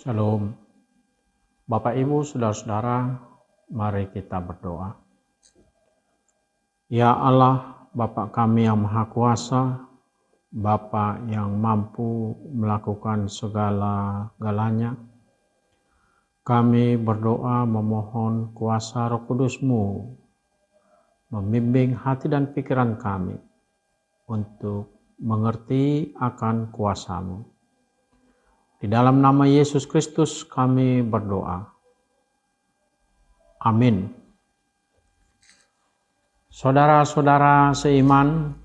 Shalom, Bapak Ibu, Saudara-saudara, mari kita berdoa. Ya Allah, Bapa kami yang Maha Kuasa, Bapa yang mampu melakukan segala-galanya, kami berdoa memohon kuasa Roh Kudus-Mu membimbing hati dan pikiran kami untuk mengerti akan kuasa-Mu. Di dalam nama Yesus Kristus kami berdoa. Amin. Saudara-saudara seiman,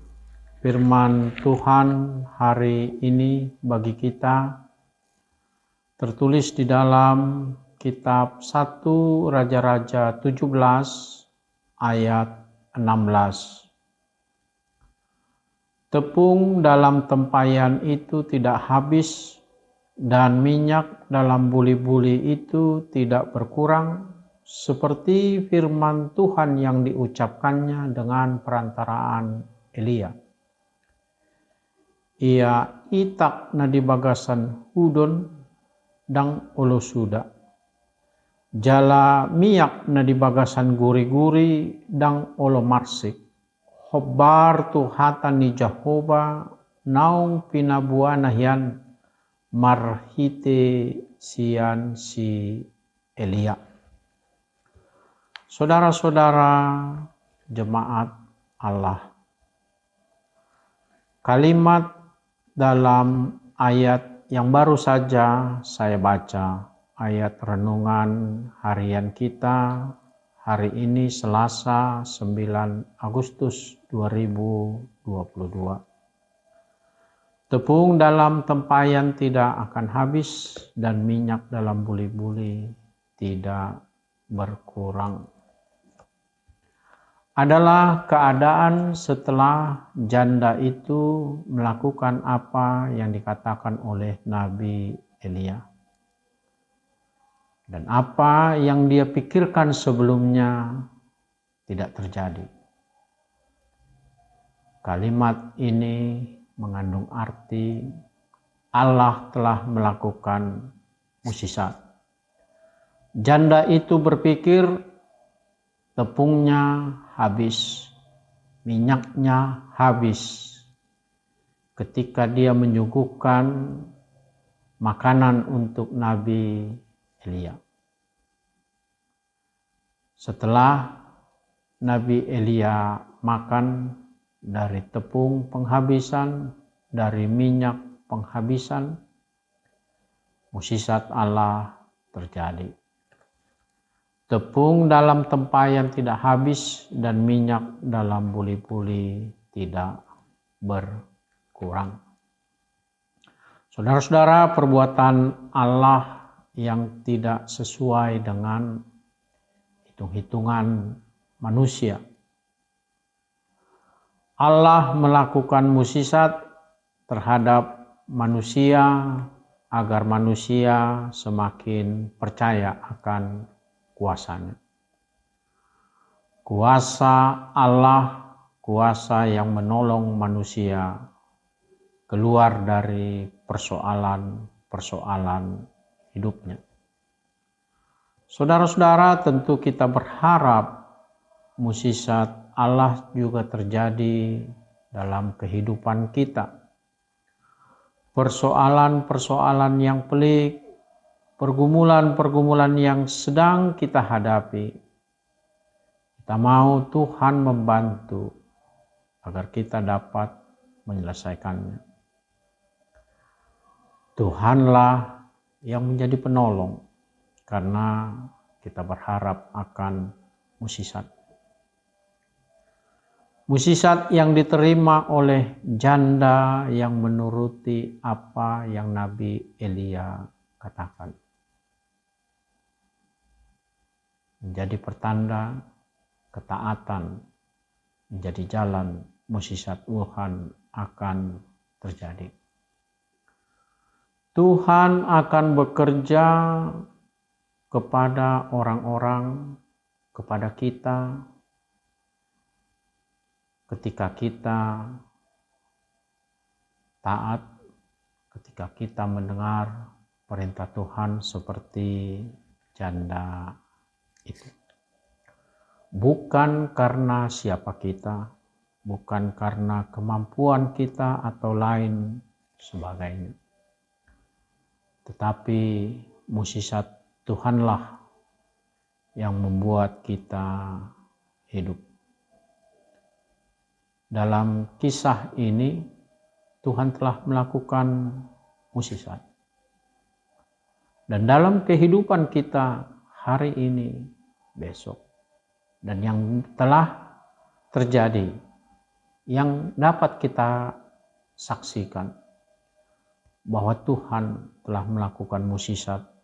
firman Tuhan hari ini bagi kita tertulis di dalam kitab 1 Raja-Raja 17 ayat 16. Tepung dalam tempayan itu tidak habis, dan minyak dalam buli-buli itu tidak berkurang, seperti firman Tuhan yang diucapkannya dengan perantaraan Elia. Ia itak nadi bagasan hudon dang olo suda. Jala miyak nadi bagasan guri-guri dang olo marsik. Hobar Tuhatan ni Jehovah naung pinabuana hian marhite sian si Elia. Saudara-saudara jemaat Allah, kalimat dalam ayat yang baru saja saya baca, ayat renungan harian kita hari ini Selasa 9 Agustus 2022. Tepung dalam tempayan tidak akan habis, dan minyak dalam buli-buli tidak berkurang. Adalah keadaan setelah janda itu melakukan apa yang dikatakan oleh Nabi Elia. Dan apa yang dia pikirkan sebelumnya tidak terjadi. Kalimat ini mengandung arti Allah telah melakukan mukjizat. Janda itu berpikir tepungnya habis, minyaknya habis ketika dia menyuguhkan makanan untuk Nabi Elia. Setelah Nabi Elia makan dari tepung penghabisan, dari minyak penghabisan, mukjizat Allah terjadi. Tepung dalam tempayan tidak habis, dan minyak dalam buli-buli tidak berkurang. Saudara-saudara, perbuatan Allah yang tidak sesuai dengan hitung-hitungan manusia. Allah melakukan mukjizat terhadap manusia agar manusia semakin percaya akan kuasanya. Kuasa Allah, kuasa yang menolong manusia keluar dari persoalan-persoalan hidupnya. Saudara-saudara, tentu kita berharap mukjizat Allah juga terjadi dalam kehidupan kita. Persoalan-persoalan yang pelik, pergumulan-pergumulan yang sedang kita hadapi, kita mau Tuhan membantu agar kita dapat menyelesaikannya. Tuhanlah yang menjadi penolong karena kita berharap akan mukjizat. Mukjizat yang diterima oleh janda yang menuruti apa yang Nabi Elia katakan. Menjadi pertanda ketaatan, menjadi jalan mukjizat Tuhan akan terjadi. Tuhan akan bekerja kepada orang-orang, kepada kita, ketika kita taat, ketika kita mendengar perintah Tuhan seperti janda itu. Bukan karena siapa kita, bukan karena kemampuan kita atau lain sebagainya. Tetapi mukjizat Tuhanlah yang membuat kita hidup. Dalam kisah ini, Tuhan telah melakukan mukjizat. Dan dalam kehidupan kita hari ini, besok, dan yang telah terjadi, yang dapat kita saksikan, bahwa Tuhan telah melakukan mukjizat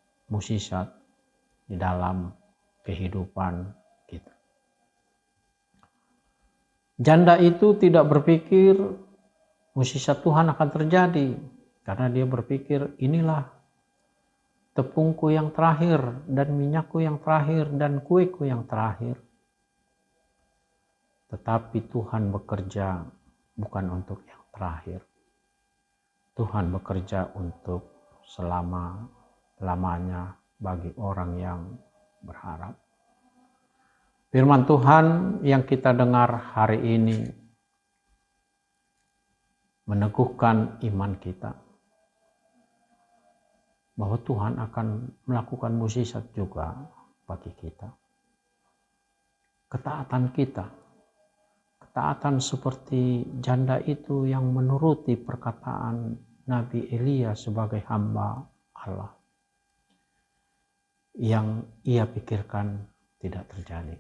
di dalam kehidupan kita. Janda itu tidak berpikir mukjizat Tuhan akan terjadi, karena dia berpikir, inilah tepungku yang terakhir, dan minyakku yang terakhir, dan kueku yang terakhir. Tetapi Tuhan bekerja bukan untuk yang terakhir. Tuhan bekerja untuk selama-lamanya bagi orang yang berharap. Firman Tuhan yang kita dengar hari ini meneguhkan iman kita bahwa Tuhan akan melakukan mukjizat juga bagi kita. Ketaatan kita, ketaatan seperti janda itu yang menuruti perkataan Nabi Elia sebagai hamba Allah, yang ia pikirkan tidak terjadi.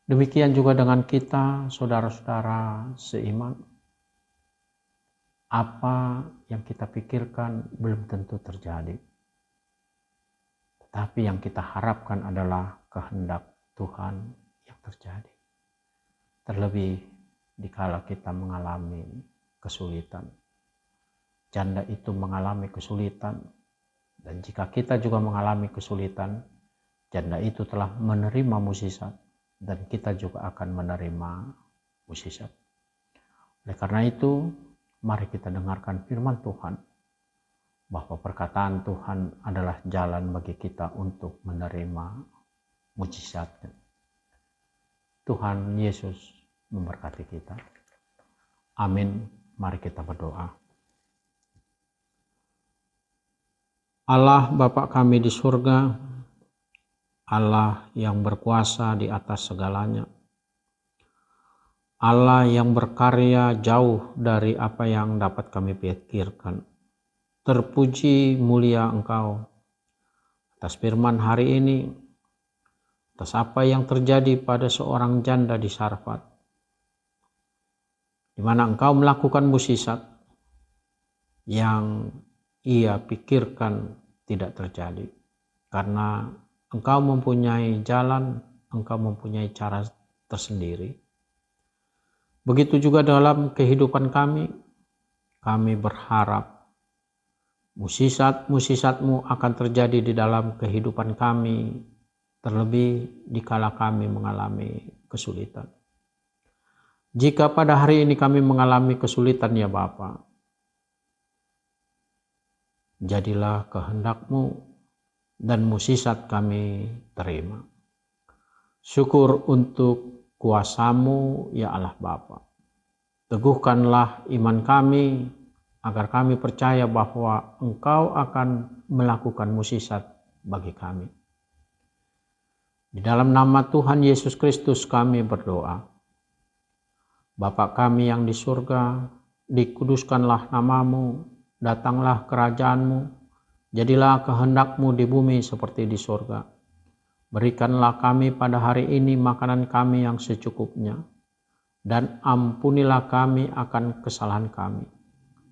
Demikian juga dengan kita, saudara-saudara seiman. Apa yang kita pikirkan belum tentu terjadi. Tetapi yang kita harapkan adalah kehendak Tuhan yang terjadi. Terlebih dikala kita mengalami kesulitan. Janda itu mengalami kesulitan. Dan jika kita juga mengalami kesulitan, janda itu telah menerima mukjizat. Dan kita juga akan menerima mukjizat. Oleh karena itu, mari kita dengarkan firman Tuhan, bahwa perkataan Tuhan adalah jalan bagi kita untuk menerima mukjizatnya. Tuhan Yesus memberkati kita. Amin. Mari kita berdoa. Allah Bapa kami di surga, Allah yang berkuasa di atas segalanya, Allah yang berkarya jauh dari apa yang dapat kami pikirkan. Terpuji mulia Engkau atas firman hari ini, atas apa yang terjadi pada seorang janda di Sarfat, di mana Engkau melakukan mukjizat yang ia pikirkan tidak terjadi, karena Engkau mempunyai jalan, Engkau mempunyai cara tersendiri. Begitu juga dalam kehidupan kami berharap mukjizat-mukjizat-Mu akan terjadi di dalam kehidupan kami, terlebih dikala kami mengalami kesulitan. Jika pada hari ini kami mengalami kesulitan ya Bapa, jadilah kehendak-Mu dan mukjizat kami terima. Syukur untuk kuasa-Mu ya Allah Bapa. Teguhkanlah iman kami agar kami percaya bahwa Engkau akan melakukan mukjizat bagi kami. Di dalam nama Tuhan Yesus Kristus kami berdoa. Bapa kami yang di surga, dikuduskanlah nama-Mu, datanglah kerajaan-Mu, jadilah kehendak-Mu di bumi seperti di surga. Berikanlah kami pada hari ini makanan kami yang secukupnya, dan ampunilah kami akan kesalahan kami,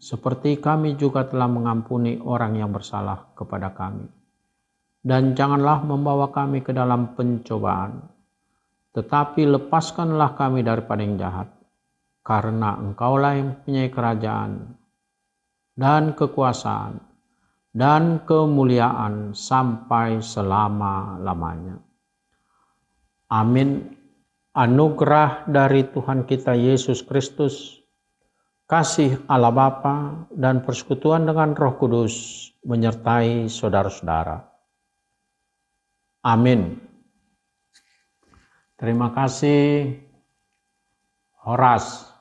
seperti kami juga telah mengampuni orang yang bersalah kepada kami. Dan janganlah membawa kami ke dalam pencobaan, tetapi lepaskanlah kami daripada yang jahat, karena Engkaulah yang mempunyai kerajaan dan kekuasaan dan kemuliaan sampai selama-lamanya. Amin. Anugerah dari Tuhan kita Yesus Kristus, kasih Allah Bapa, dan persekutuan dengan Roh Kudus menyertai saudara-saudara. Amin. Terima kasih, Horas.